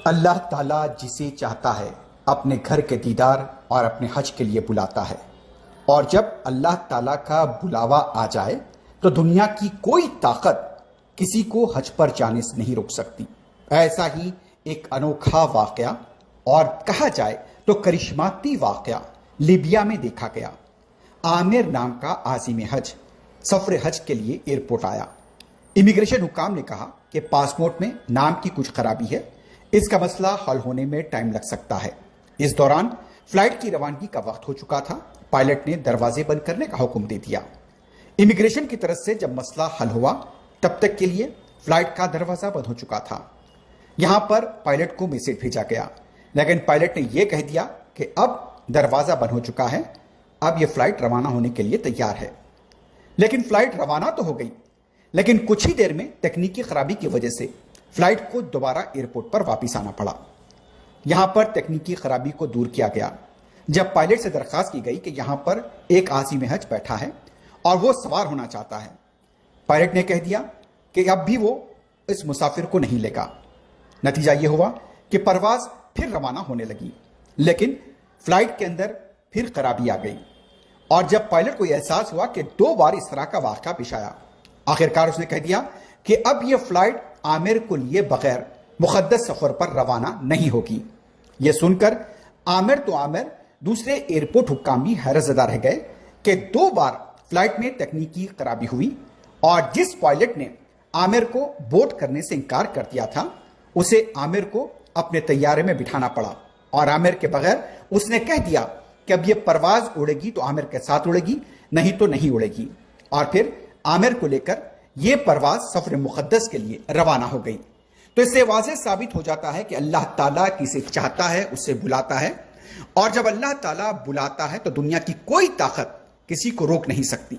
اللہ تعالیٰ جسے چاہتا ہے اپنے گھر کے دیدار اور اپنے حج کے لیے بلاتا ہے، اور جب اللہ تعالیٰ کا بلاوا آ جائے تو دنیا کی کوئی طاقت کسی کو حج پر جانے سے نہیں روک سکتی۔ ایسا ہی ایک انوکھا واقعہ اور کہا جائے تو کرشماتی واقعہ لیبیا میں دیکھا گیا۔ عامر نام کا عازم حج سفر حج کے لیے ایئرپورٹ آیا۔ امیگریشن حکام نے کہا کہ پاسپورٹ میں نام کی کچھ خرابی ہے، اس کا مسئلہ حل ہونے میں ٹائم لگ سکتا ہے۔ اس دوران فلائٹ کی روانگی کا وقت ہو چکا تھا۔ پائلٹ نے دروازے بند کرنے کا حکم دے دیا۔ امیگریشن کی طرف سے جب مسئلہ حل ہوا تب تک کے لیے فلائٹ کا دروازہ بند ہو چکا تھا۔ یہاں پر پائلٹ کو میسج بھیجا گیا، لیکن پائلٹ نے یہ کہہ دیا کہ اب دروازہ بند ہو چکا ہے، اب یہ فلائٹ روانہ ہونے کے لیے تیار ہے۔ لیکن فلائٹ روانہ تو ہو گئی، لیکن کچھ ہی دیر میں تکنیکی خرابی کی وجہ سے فلائٹ کو دوبارہ ایئرپورٹ پر واپس آنا پڑا۔ یہاں پر تکنیکی خرابی کو دور کیا گیا جب پائلٹ سے درخواست کی گئی کہ یہاں پر ایک عازم حج بیٹھا ہے اور وہ سوار ہونا چاہتا ہے۔ پائلٹ نے کہہ دیا کہ اب بھی وہ اس مسافر کو نہیں لے گا۔ نتیجہ یہ ہوا کہ پرواز پھر روانہ ہونے لگی، لیکن فلائٹ کے اندر پھر خرابی آ گئی، اور جب پائلٹ کو یہ احساس ہوا کہ 2 بار اس طرح کا واقعہ پیش آیا، آخرکار اس نے کہہ دیا کہ اب یہ فلائٹ عامر کو لیے بغیر مقدس سفر پر روانہ نہیں ہوگی۔ یہ سن کر عامر تو عامر، دوسرے ایئرپورٹ حکام بھی حیرت زدہ رہ گئے کہ 2 بار فلائٹ میں تکنیکی خرابی ہوئی، اور جس پائلٹ نے عامر کو بورڈ کرنے سے انکار کر دیا تھا اسے عامر کو اپنے طیارے میں بٹھانا پڑا، اور عامر کے بغیر اس نے کہہ دیا کہ اب یہ پرواز اڑے گی تو عامر کے ساتھ اڑے گی، نہیں تو نہیں اڑے گی، اور پھر عامر کو لے کر یہ پرواز سفر مقدس کے لیے روانہ ہو گئی۔ تو اس سے واضح ثابت ہو جاتا ہے کہ اللہ تعالیٰ کسے چاہتا ہے اسے بلاتا ہے، اور جب اللہ تعالیٰ بلاتا ہے تو دنیا کی کوئی طاقت کسی کو روک نہیں سکتی۔